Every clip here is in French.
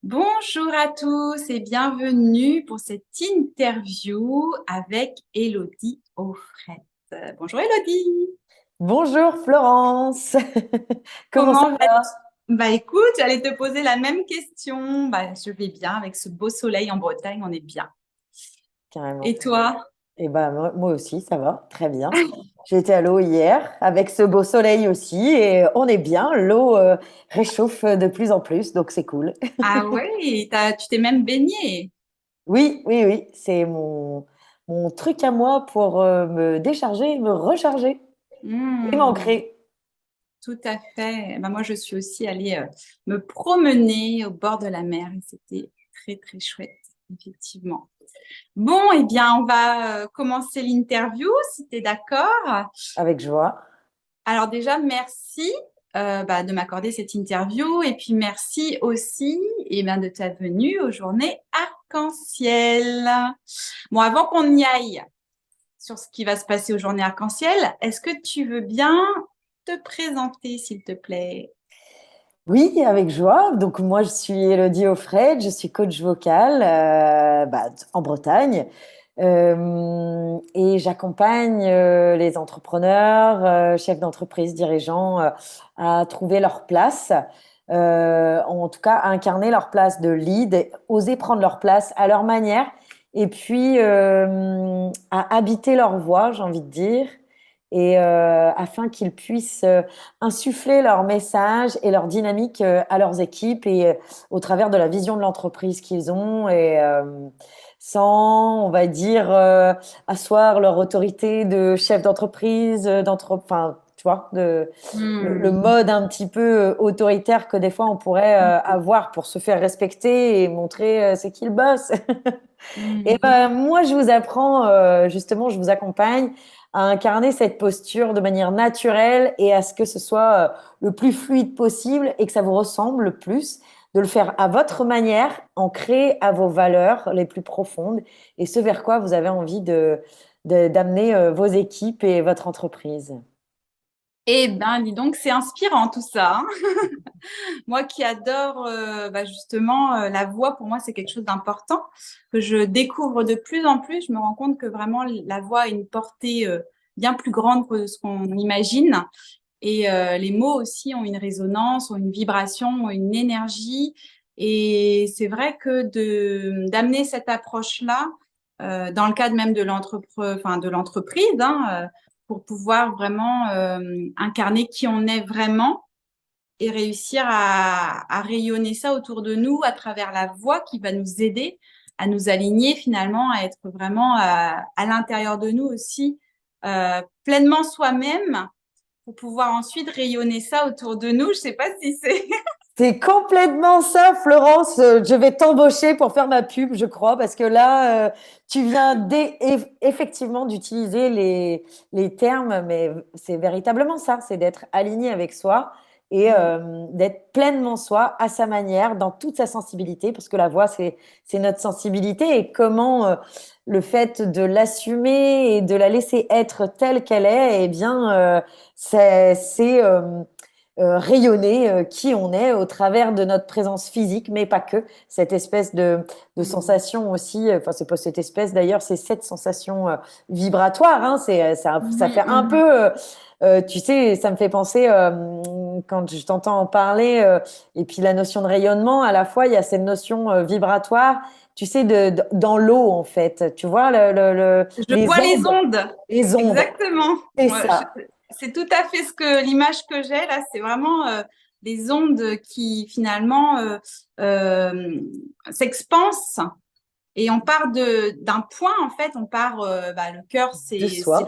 Bonjour à tous et bienvenue pour cette interview avec Élodie Aufrette. Bonjour Élodie, Bonjour Florence, comment ça comment vas-tu? va? Bah écoute, j'allais te poser la même question. Bah je vais bien avec ce beau soleil en Bretagne, on est bien. Carrément. Et toi? Et ben moi aussi, ça va, très bien. J'ai été à l'eau hier avec ce beau soleil aussi et on est bien. L'eau réchauffe de plus en plus, donc c'est cool. Ah ouais, tu t'es même baignée. Oui, oui, oui, c'est mon truc à moi pour me décharger, me recharger et Hmm, m'ancrer. tout à fait. Bah, moi je suis aussi allée me promener au bord de la mer et c'était très très chouette, effectivement. Bon, eh bien, on va commencer l'interview, si tu es d'accord. Avec joie. Alors déjà, merci de m'accorder cette interview et puis merci aussi de ta venue aux Journées Arc-en-Ciel. Bon, avant qu'on y aille sur ce qui va se passer aux Journées Arc-en-Ciel, est-ce que tu veux bien te présenter, s'il te plaît? Oui, avec joie. Donc moi, je suis Élodie Aufrette, je suis coach vocal en Bretagne. Et j'accompagne les entrepreneurs, chefs d'entreprise, dirigeants à trouver leur place, en tout cas à incarner leur place de lead, oser prendre leur place à leur manière, et puis à habiter leur voix, j'ai envie de dire, et afin qu'ils puissent insuffler leur message et leur dynamique à leurs équipes et au travers de la vision de l'entreprise qu'ils ont et sans, on va dire, asseoir leur autorité de chef d'entreprise, enfin, tu vois, le Hmm. mode un petit peu autoritaire que des fois on pourrait avoir pour se faire respecter et montrer c'est qui le boss. Et Hmm. ben moi, je vous apprends, justement, je vous accompagne à incarner cette posture de manière naturelle et à ce que ce soit le plus fluide possible et que ça vous ressemble le plus, de le faire à votre manière, ancré à vos valeurs les plus profondes et ce vers quoi vous avez envie d'amener vos équipes et votre entreprise. Eh ben, dis donc, c'est inspirant tout ça, hein. Moi qui adore justement la voix, pour moi, c'est quelque chose d'important que je découvre de plus en plus. Je me rends compte que vraiment la voix a une portée bien plus grande que ce qu'on imagine. Et les mots aussi ont une résonance, ont une vibration, ont une énergie. Et c'est vrai que d'amener cette approche-là, dans le cadre même de de l'entreprise, hein, pour pouvoir vraiment incarner qui on est vraiment et réussir à rayonner ça autour de nous à travers la voix qui va nous aider à nous aligner finalement, à être vraiment à l'intérieur de nous aussi, pleinement soi-même pour pouvoir ensuite rayonner ça autour de nous. Je sais pas si c'est… C'est complètement ça, Florence. Je vais t'embaucher pour faire ma pub, je crois, parce que là, tu viens effectivement d'utiliser les termes, mais c'est véritablement ça, c'est d'être aligné avec soi et d'être pleinement soi à sa manière, dans toute sa sensibilité, parce que la voix, c'est notre sensibilité et comment le fait de l'assumer et de la laisser être telle qu'elle est, eh bien, c'est rayonner qui on est au travers de notre présence physique, mais pas que. Cette espèce de Mm. sensation aussi, enfin, c'est pas cette espèce d'ailleurs, c'est cette sensation vibratoire. Hein, ça Mhm, fait un mhm. peu, tu sais, ça me fait penser, quand je t'entends en parler, et puis la notion de rayonnement, à la fois, il y a cette notion vibratoire. Tu sais, dans l'eau, en fait. Tu vois, Je les vois les ondes. ondes. Les ondes. Exactement. C'est Ouais, ça. c'est tout à fait l'image que j'ai là. C'est vraiment des ondes qui finalement s'expansent et on part d'un point en fait. On part le cœur, De c'est soi.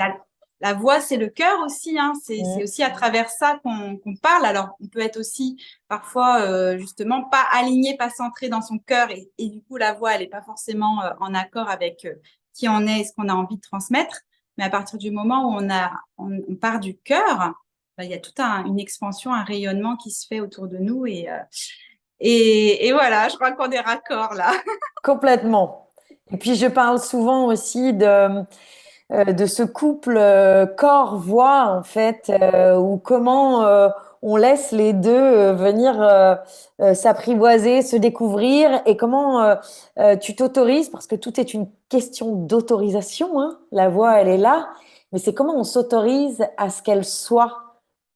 la voix, c'est le cœur aussi, hein. C'est Mm. aussi à travers ça qu'on parle. Alors on peut être aussi parfois justement pas aligné, pas centré dans son cœur et du coup la voix elle est pas forcément en accord avec qui on est et ce qu'on a envie de transmettre. Mais à partir du moment où on part du cœur, il y a toute une expansion, un rayonnement qui se fait autour de nous et voilà, je crois qu'on est raccord là. Complètement. Et puis je parle souvent aussi de ce couple corps-voix en fait, ou comment on laisse les deux venir s'apprivoiser, se découvrir et comment tu t'autorises, parce que tout est une question d'autorisation, hein. La voix, elle est là, mais c'est comment on s'autorise à ce qu'elle soit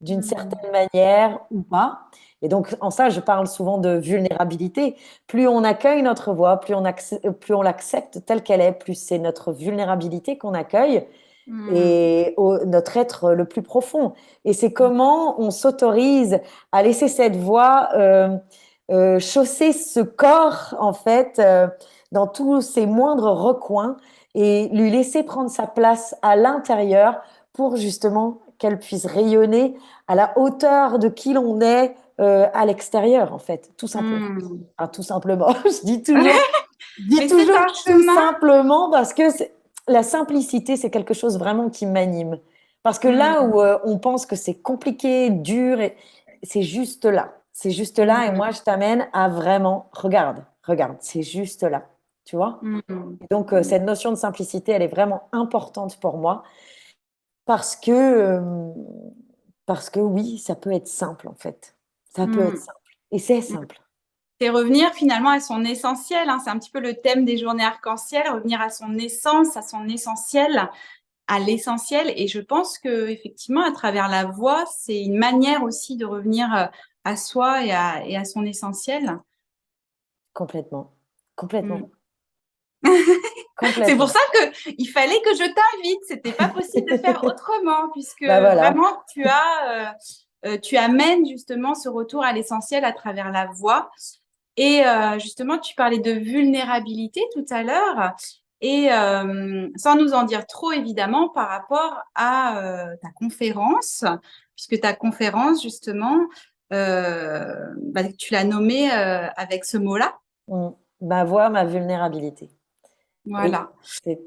d'une Mm. certaine manière ou pas. Et donc, en ça, je parle souvent de vulnérabilité. Plus on accueille notre voix, plus on l'accepte telle qu'elle est, plus c'est notre vulnérabilité qu'on accueille Mm. et notre être le plus profond. Et c'est comment on s'autorise à laisser cette voix chausser ce corps, en fait, dans tous ses moindres recoins et lui laisser prendre sa place à l'intérieur pour justement qu'elle puisse rayonner à la hauteur de qui l'on est à l'extérieur, en fait, tout simplement. Mm. Enfin, tout simplement, je dis Mais c'est toujours un tout chemin. simplement parce que la simplicité, c'est quelque chose vraiment qui m'anime. Parce que là Mm. où on pense que c'est compliqué, dur, c'est juste là. C'est juste là et Mm. moi, je t'amène à vraiment, regarde, regarde, c'est juste là. Tu vois? Mm. Et donc, cette notion de simplicité, elle est vraiment importante pour moi parce que, parce que oui, ça peut être simple en fait. Ça peut être Mm. simple. Et c'est simple. C'est revenir finalement à son essentiel, hein. C'est un petit peu le thème des journées arc-en-ciel, revenir à son essence, à son essentiel, à l'essentiel. Et je pense que effectivement, à travers la voix, c'est une manière aussi de revenir à soi et à son essentiel. Complètement. Complètement. Mm. C'est pour Complètement. ça que il fallait que je t'invite. C'était pas possible de faire autrement, puisque Bah voilà. vraiment tu amènes justement ce retour à l'essentiel à travers la voix. Et justement, tu parlais de vulnérabilité tout à l'heure, et sans nous en dire trop évidemment par rapport à ta conférence, puisque ta conférence justement, tu l'as nommée avec ce mot-là. Mm. Ma voix, ma vulnérabilité. Oui, Voilà. c'est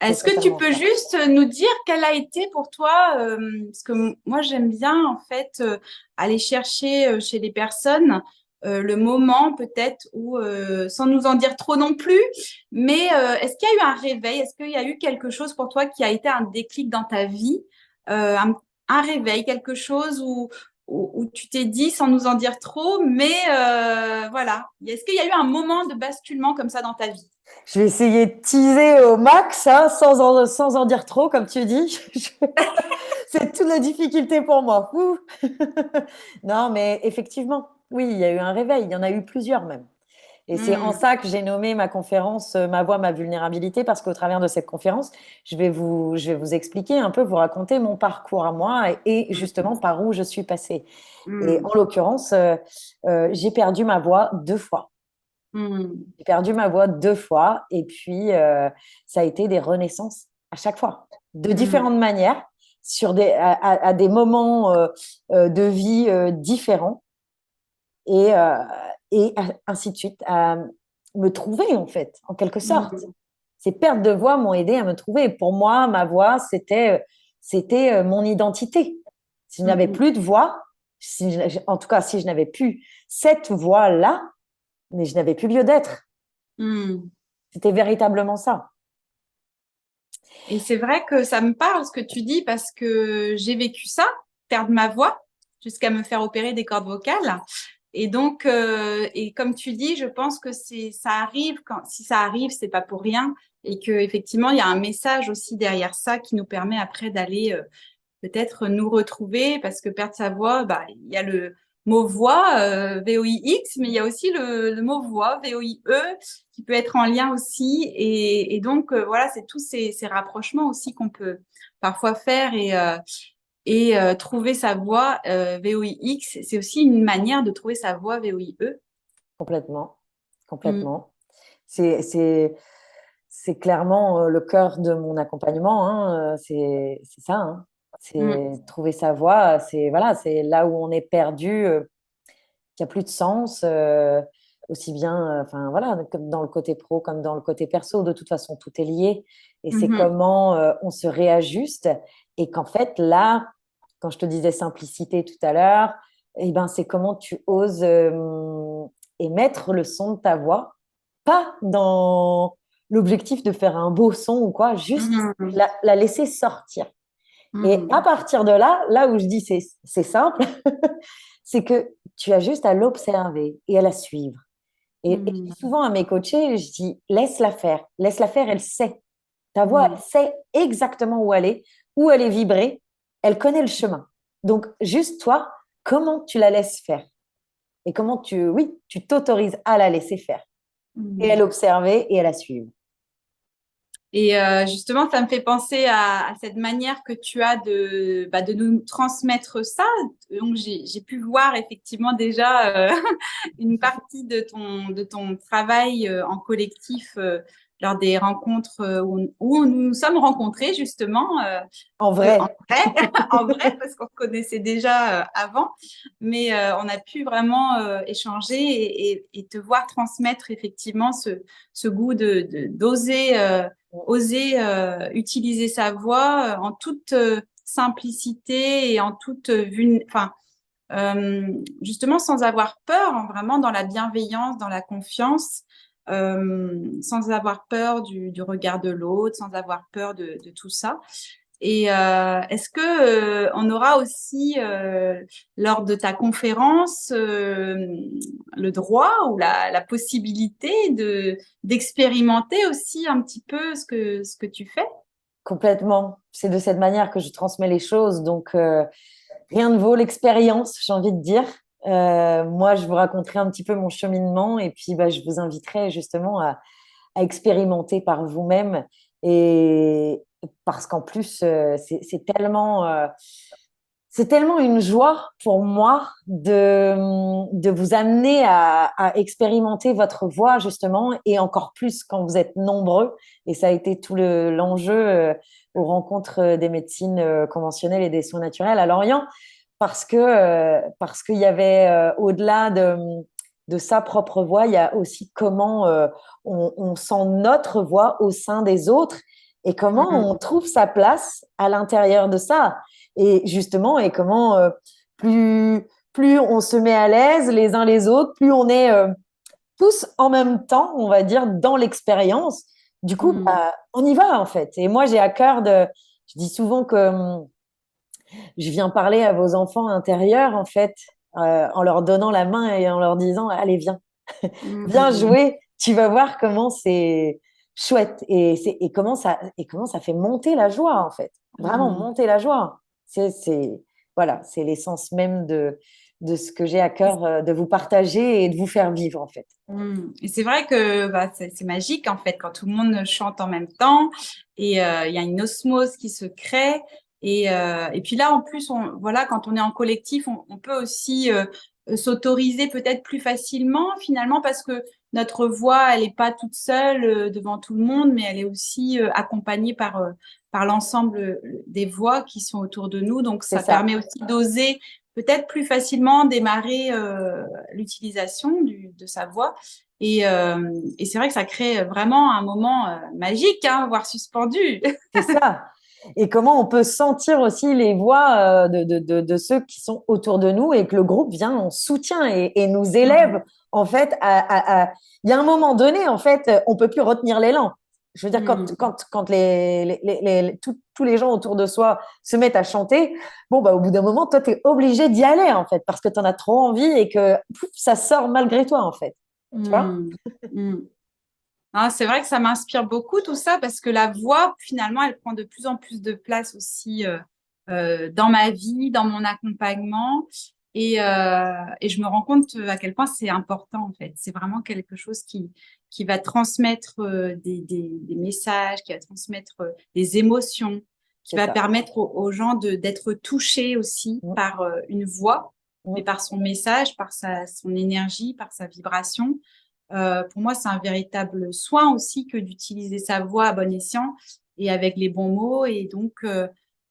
c'est Est-ce que tu totalement peux ça. juste nous dire quel a été pour toi, parce que moi j'aime bien en fait aller chercher chez les personnes le moment peut-être où, sans nous en dire trop non plus, mais est-ce qu'il y a eu un réveil, est-ce qu'il y a eu quelque chose pour toi qui a été un déclic dans ta vie, un réveil, quelque chose où tu t'es dit sans nous en dire trop, mais voilà, est-ce qu'il y a eu un moment de basculement comme ça dans ta vie? Je vais essayer de teaser au max, hein, sans en dire trop, comme tu dis. C'est toute la difficulté pour moi. Ouh. Non, mais effectivement, oui, il y a eu un réveil. Il y en a eu plusieurs même. Et c'est en Hmm. ça que j'ai nommé ma conférence Ma voix, ma vulnérabilité, parce qu'au travers de cette conférence, je vais vous expliquer un peu, vous raconter mon parcours à moi et justement par où je suis passée. Et Hmm. en l'occurrence, j'ai perdu ma voix 2 fois. Hmm. J'ai perdu ma voix 2 fois et puis ça a été des renaissances à chaque fois, de Hmm. différentes manières, à des moments de vie différents et, ainsi de suite, à me trouver en fait, en quelque sorte. Hmm. Ces pertes de voix m'ont aidé à me trouver. Pour moi, ma voix, c'était mon identité. Si je n'avais Hmm. plus de voix, en tout cas, si je n'avais plus cette voix-là, mais je n'avais plus lieu d'être. Hmm. C'était véritablement ça. Et c'est vrai que ça me parle ce que tu dis parce que j'ai vécu ça, perdre ma voix jusqu'à me faire opérer des cordes vocales. Et donc, et comme tu dis, je pense que ça arrive si ça arrive, c'est pas pour rien et que effectivement, il y a un message aussi derrière ça qui nous permet après d'aller peut-être nous retrouver parce que perdre sa voix, bah, il y a le mot voix, VOIX, mais il y a aussi le mot voix, VOIE, qui peut être en lien aussi. Et donc, voilà, c'est tous ces rapprochements aussi qu'on peut parfois faire et trouver sa voix VOIX. C'est aussi une manière de trouver sa voix VOIE. Complètement, Mm. complètement. C'est, c'est, c'est clairement le cœur de mon accompagnement, hein. C'est ça, hein. Mm. C'est trouver sa voie. C'est voilà, c'est là où on est perdu, qu'il n'y a plus de sens, aussi bien, enfin voilà, comme dans le côté pro comme dans le côté perso. De toute façon, tout est lié. Et c'est Mhm. comment on se réajuste. Et qu'en fait, là, quand je te disais simplicité tout à l'heure, eh ben, c'est comment tu oses émettre le son de ta voix, pas dans l'objectif de faire un beau son ou quoi, juste Mhm. la laisser sortir. Et à Mhm. partir de là, là où je dis c'est simple, c'est que tu as juste à l'observer et à la suivre. Et je dis Mhm. souvent à mes coachés, je dis laisse-la faire, elle sait. Ta voix, elle Mhm. sait exactement où elle est vibrée, elle connaît le chemin. Donc, juste toi, comment tu la laisses faire et comment oui, tu t'autorises à la laisser faire et à Mhm. l'observer et à la suivre. Et justement, ça me fait penser à cette manière que tu as de nous transmettre ça. Donc, j'ai pu voir effectivement déjà une partie de ton travail en collectif lors des rencontres où nous nous sommes rencontrés justement En en vrai, vrai, en vrai parce qu'on se connaissait déjà avant, mais on a pu vraiment échanger et te voir transmettre effectivement ce goût d'oser oser utiliser sa voix en toute simplicité et en toute enfin justement sans avoir peur, hein, vraiment dans la bienveillance, dans la confiance, sans avoir peur du regard de l'autre, sans avoir peur de tout ça. Et est-ce que on aura aussi lors de ta conférence le droit ou la possibilité d'expérimenter aussi un petit peu ce que tu fais? complètement. C'est de cette manière que je transmets les choses. Donc, rien ne vaut l'expérience, j'ai envie de dire. Moi, je vous raconterai un petit peu mon cheminement et puis bah, je vous inviterai justement à expérimenter par vous-même. Et parce qu'en plus, c'est tellement une joie pour moi de vous amener à expérimenter votre voix, justement, et encore plus quand vous êtes nombreux. Et ça a été l'enjeu aux rencontres des médecines conventionnelles et des soins naturels à Lorient, parce qu'il y avait, au-delà de sa propre voix, il y a aussi comment on sent notre voix au sein des autres et comment Mm, on trouve sa place à l'intérieur de ça. Et justement, et comment plus on se met à l'aise les uns les autres, plus on est tous en même temps, on va dire, dans l'expérience. Du coup, mm, bah, on y va en fait. Et moi, j'ai à cœur je dis souvent que je viens parler à vos enfants intérieurs en fait, en leur donnant la main et en leur disant, allez, viens, viens mm, jouer. Tu vas voir comment c'est chouette et comment ça fait monter la joie en fait. Vraiment mm, monter la joie. Voilà, c'est l'essence même de ce que j'ai à cœur de vous partager et de vous faire vivre en fait. mm. Et c'est vrai que bah, c'est magique en fait quand tout le monde chante en même temps et il y a une osmose qui se crée et puis là en plus voilà quand on est en collectif on peut aussi s'autoriser peut-être plus facilement finalement parce que notre voix elle est pas toute seule devant tout le monde mais elle est aussi accompagnée par l'ensemble des voix qui sont autour de nous donc C'est ça ça, permet aussi d'oser peut-être plus facilement démarrer l'utilisation de sa voix. Et c'est vrai que ça crée vraiment un moment magique, hein, voire suspendu. c'est ça. Et comment on peut sentir aussi les voix de ceux qui sont autour de nous et que le groupe vient en soutien et nous élève en fait il y a un moment donné en fait on peut plus retenir l'élan. Je veux dire Mm. quand tous les gens autour de soi se mettent à chanter, bon bah au bout d'un moment toi tu es obligé d'y aller en fait parce que tu en as trop envie et que pouf, ça sort malgré toi en fait. Tu vois? Mm. Mm. Ah, c'est vrai que ça m'inspire beaucoup tout ça parce que la voix, finalement, elle prend de plus en plus de place aussi dans ma vie, dans mon accompagnement. Et je me rends compte à quel point c'est important en fait. C'est vraiment quelque chose qui va transmettre des messages, qui va transmettre des émotions, qui C'est va ça. permettre aux gens d'être touchés aussi Mm, par une voix, mais mm. par son message, par son énergie, par sa vibration. Pour moi, c'est un véritable soin aussi que d'utiliser sa voix à bon escient et avec les bons mots. Et donc,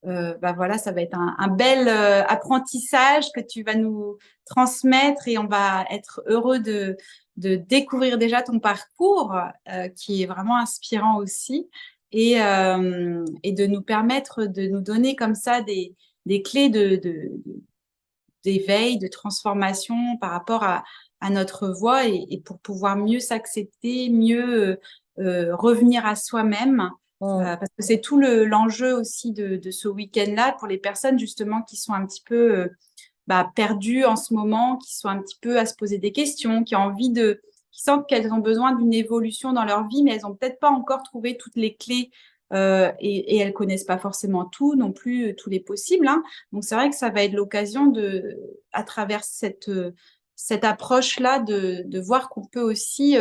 bah voilà, ça va être un bel apprentissage que tu vas nous transmettre et on va être heureux de découvrir déjà ton parcours qui est vraiment inspirant aussi et de nous permettre de nous donner comme ça des clés d'éveil, de transformation par rapport à notre voix et pour pouvoir mieux s'accepter, mieux revenir à soi-même Mm. Parce que c'est tout l'enjeu aussi de ce week-end-là pour les personnes justement qui sont un petit peu perdues en ce moment, qui sont un petit peu à se poser des questions, qui sentent qu'elles ont besoin d'une évolution dans leur vie, mais elles ont peut-être pas encore trouvé toutes les clés et elles connaissent pas forcément tout non plus, tous les possibles, hein. Donc c'est vrai que ça va être l'occasion à travers cette approche-là, de voir qu'on peut aussi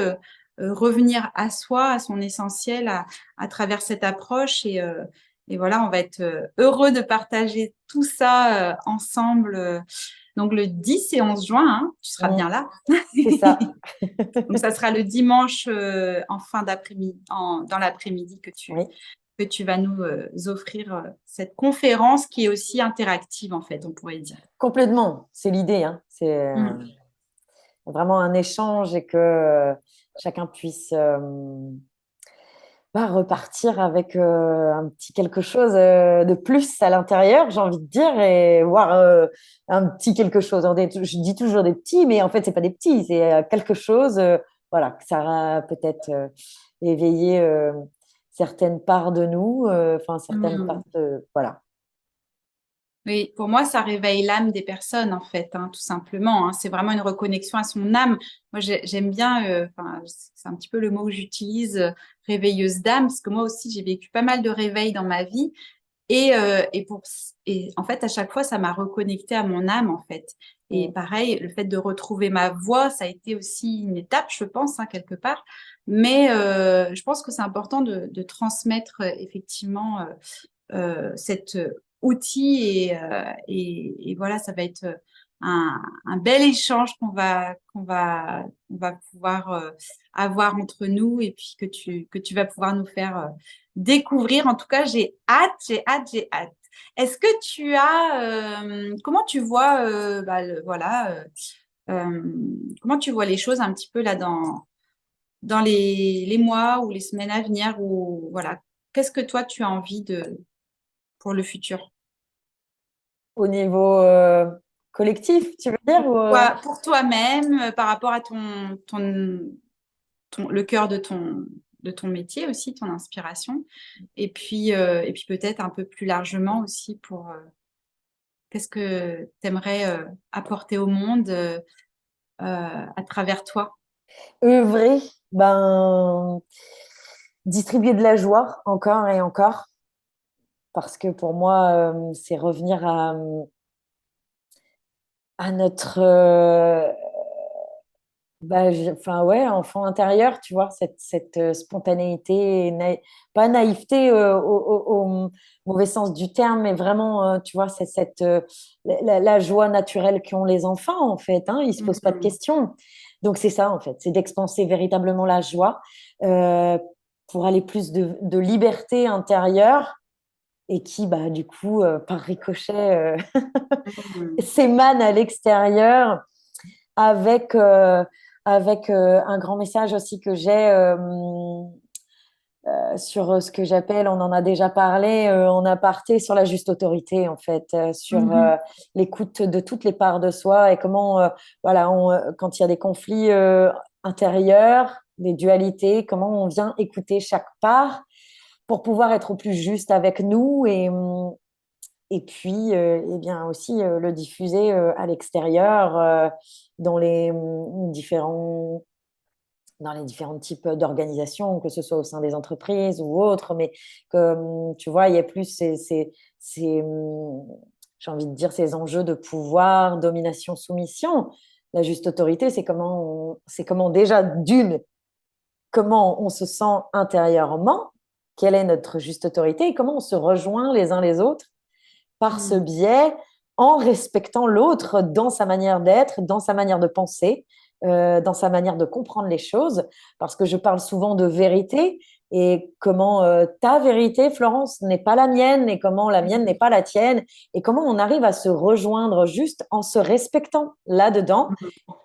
revenir à soi, à son essentiel, à travers cette approche. Et voilà, on va être heureux de partager tout ça ensemble. Donc le 10 et 11 juin, hein, tu seras Mm. bien là. C'est ça. Donc ça sera le dimanche en fin d'après-midi, dans l'après-midi Oui, que tu vas nous offrir cette conférence qui est aussi interactive en fait, on pourrait dire. complètement. C'est l'idée, hein. C'est Mm. vraiment un échange et que chacun puisse repartir avec un petit quelque chose de plus à l'intérieur, j'ai envie de dire, et voir un petit quelque chose. Je dis toujours des petits, mais en fait, c'est pas des petits, c'est quelque chose, voilà, que ça va peut-être éveiller certaines parts de nous, enfin, certaines parts Mm. voilà. Oui, pour moi, ça réveille l'âme des personnes, en fait, hein, tout simplement, hein. C'est vraiment une reconnexion à son âme. Moi, j'aime bien, enfin, c'est un petit peu le mot que j'utilise, réveilleuse d'âme, parce que moi aussi, j'ai vécu pas mal de réveils dans ma vie. Et en fait, à chaque fois, ça m'a reconnecté à mon âme, en fait. Et Mm. pareil, le fait de retrouver ma voix, ça a été aussi une étape, je pense, hein, quelque part. Mais je pense que c'est important de transmettre effectivement cet outil et voilà, ça va être un bel échange on va pouvoir avoir entre nous et puis que tu vas pouvoir nous faire découvrir. En tout cas, j'ai hâte, j'ai hâte, j'ai hâte. Est-ce que tu as, comment tu vois, voilà, comment tu vois les choses un petit peu là dans les mois ou les semaines à venir ou voilà, qu'est-ce que toi tu as envie pour le futur? Au niveau collectif, tu veux dire, ou, Pour toi-même, par rapport à le cœur de ton métier aussi, ton inspiration, et puis peut-être un peu plus largement aussi pour qu'est-ce que tu aimerais apporter au monde à travers toi? œuvrer, distribuer de la joie encore et encore. Parce que pour moi, c'est revenir à notre enfin ouais, enfant intérieur, tu vois, cette spontanéité, pas naïveté au mauvais sens du terme, mais vraiment, tu vois, c'est la joie naturelle qu'ont les enfants, en fait, hein, ils se posent pas de Mhm. questions. Donc c'est ça, en fait, c'est d'expanser véritablement la joie euh, pour aller plus de liberté intérieure et qui, bah, du coup, par ricochet, Mhm. s'émane à l'extérieur avec, avec un grand message aussi que j'ai sur ce que j'appelle, on en a déjà parlé en aparté, sur la juste autorité, en fait, sur Mhm. l'écoute de toutes les parts de soi et comment, voilà, quand il y a des conflits intérieurs, des dualités, comment on vient écouter chaque part pour pouvoir être au plus juste avec nous et puis, eh bien aussi le diffuser à l'extérieur dans dans les différents types d'organisations, que ce soit au sein des entreprises ou autres, mais que tu vois, il y a plus j'ai envie de dire, ces enjeux de pouvoir, domination, soumission. La juste autorité, c'est comment déjà comment on se sent intérieurement, quelle est notre juste autorité et comment on se rejoint les uns les autres par ce Mhm. biais en respectant l'autre dans sa manière d'être, dans sa manière de penser, dans sa manière de comprendre les choses, parce que je parle souvent de vérité et comment ta vérité, Florence, n'est pas la mienne et comment la mienne n'est pas la tienne et comment on arrive à se rejoindre juste en se respectant là-dedans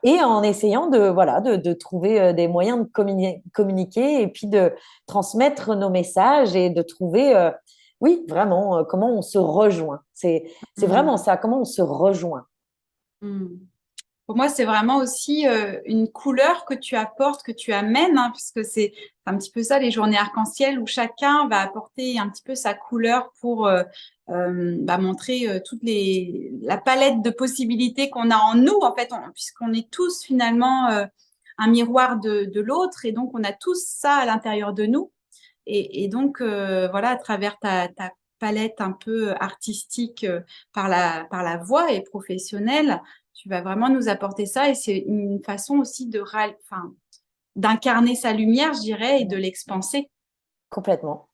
et en essayant de trouver des moyens de communiquer et puis de transmettre nos messages et de trouver, oui, vraiment, comment on se rejoint. C'est vraiment Mhm. ça, comment on se rejoint. Mhm. pour moi, c'est vraiment aussi une couleur que tu apportes, que tu amènes, hein, puisque c'est un petit peu ça, les journées arc-en-ciel, où chacun va apporter un petit peu sa couleur pour montrer la palette de possibilités qu'on a en nous, en fait, puisqu'on est tous finalement un miroir de l'autre, et donc on a tous ça à l'intérieur de nous. Et donc, voilà, à travers ta palette un peu artistique par la voix et professionnelle, tu vas vraiment nous apporter ça. Et c'est une façon aussi enfin, d'incarner sa lumière, je dirais, et de l'expanser. Complètement.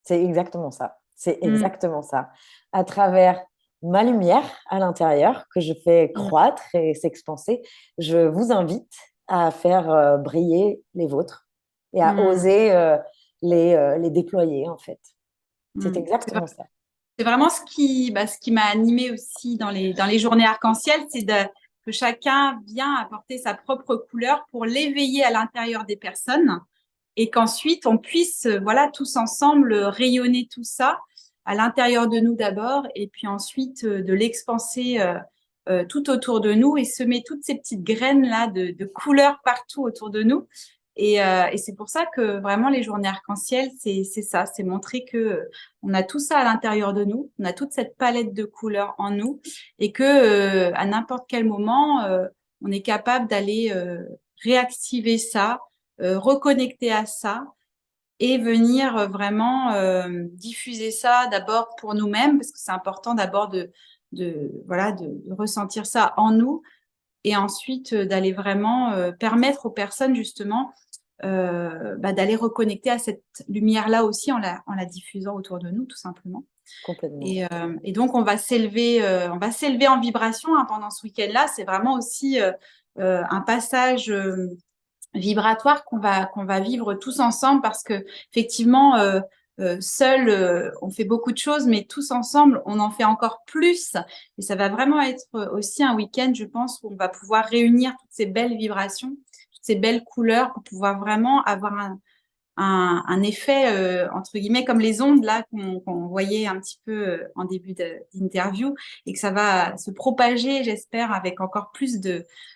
C'est exactement ça. C'est Mm, exactement ça. À travers ma lumière à l'intérieur que je fais mm, croître et s'expanser, je vous invite à faire briller les vôtres et à mm, oser les déployer, en fait. C'est mm. exactement ça. C'est vraiment ce qui m'a animée aussi dans les journées arc-en-ciel, que chacun vient apporter sa propre couleur pour l'éveiller à l'intérieur des personnes et qu'ensuite on puisse, voilà, tous ensemble rayonner tout ça à l'intérieur de nous d'abord et puis ensuite de l'expanser tout autour de nous et semer toutes ces petites graines là de couleurs partout autour de nous. Et c'est pour ça que vraiment les journées arc-en-ciel, c'est ça, c'est montrer que on a tout ça à l'intérieur de nous, on a toute cette palette de couleurs en nous et que à n'importe quel moment, on est capable d'aller réactiver ça, reconnecter à ça et venir vraiment diffuser ça d'abord pour nous-mêmes parce que c'est important d'abord de ressentir ça en nous et ensuite d'aller vraiment permettre aux personnes justement d'aller reconnecter à cette lumière-là aussi en la diffusant autour de nous, tout simplement. Complètement. Et donc, on va s'élever en vibration hein, pendant ce week-end-là. C'est vraiment aussi un passage vibratoire qu'on va vivre tous ensemble parce que effectivement, seul, on fait beaucoup de choses, mais tous ensemble, on en fait encore plus. Et ça va vraiment être aussi un week-end, je pense, où on va pouvoir réunir toutes ces belles vibrations, toutes ces belles couleurs pour pouvoir vraiment avoir un effet, entre guillemets, comme les ondes là qu'on voyait un petit peu en début d'interview et que ça va se propager, j'espère, avec encore plus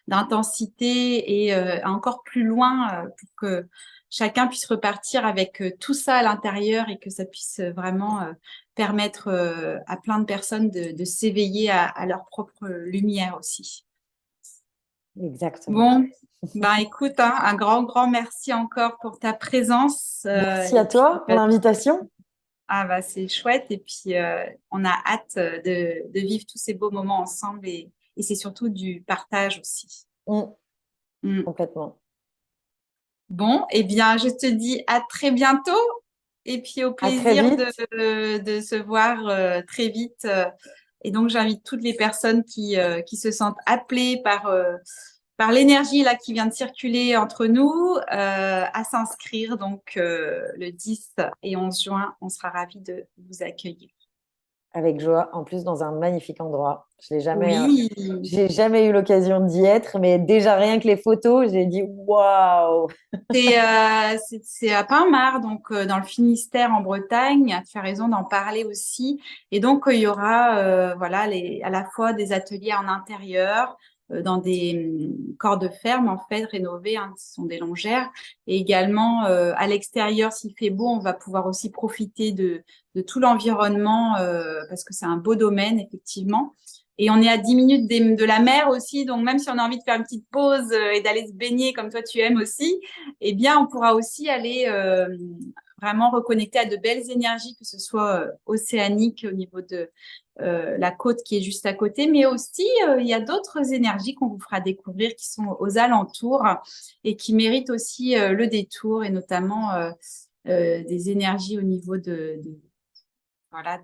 d'intensité et encore plus loin pour que chacun puisse repartir avec tout ça à l'intérieur et que ça puisse vraiment permettre à plein de personnes de s'éveiller à leur propre lumière aussi. Exactement. Bon, ben écoute, hein, un grand merci encore pour ta présence. Merci à Et puis, toi pour l'invitation. ah bah c'est chouette. Et puis, on a hâte de vivre tous ces beaux moments ensemble et c'est surtout du partage aussi. Mm, Mm. complètement. Bon, eh bien, je te dis à très bientôt et puis au À très plaisir vite. de se voir très vite. Et donc, j'invite toutes les personnes qui se sentent appelées par l'énergie là qui vient de circuler entre nous à s'inscrire. Donc, le 10 et 11 juin, on sera ravis de vous accueillir. Avec joie, en plus dans un magnifique endroit. Oui, J'ai jamais eu l'occasion d'y être, mais déjà rien que les photos, j'ai dit waouh. c'est à Pinmar, donc dans le Finistère en Bretagne. Tu as raison d'en parler aussi. Et donc il y aura voilà à la fois des ateliers en intérieur dans des corps de ferme en fait rénovés, hein, ce sont des longères, et également à l'extérieur s'il fait beau, on va pouvoir aussi profiter de tout l'environnement parce que c'est un beau domaine effectivement. Et on est à 10 minutes de la mer aussi, donc même si on a envie de faire une petite pause et d'aller se baigner comme toi tu aimes aussi, eh bien, on pourra aussi aller vraiment reconnecter à de belles énergies, que ce soit océanique au niveau de la côte qui est juste à côté, mais aussi il y a d'autres énergies qu'on vous fera découvrir qui sont aux alentours et qui méritent aussi le détour et notamment des énergies au niveau voilà,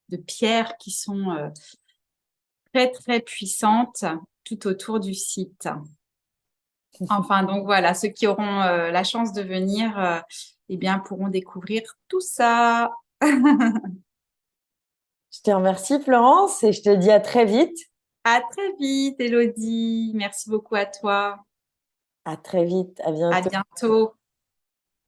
de pierres qui sont très puissantes tout autour du site. Enfin, donc voilà, ceux qui auront la chance de venir, eh bien, pourront découvrir tout ça. Je te remercie, Florence, et je te dis à très vite. À très vite, Elodie. Merci beaucoup à toi. À très vite. À À bientôt. bientôt.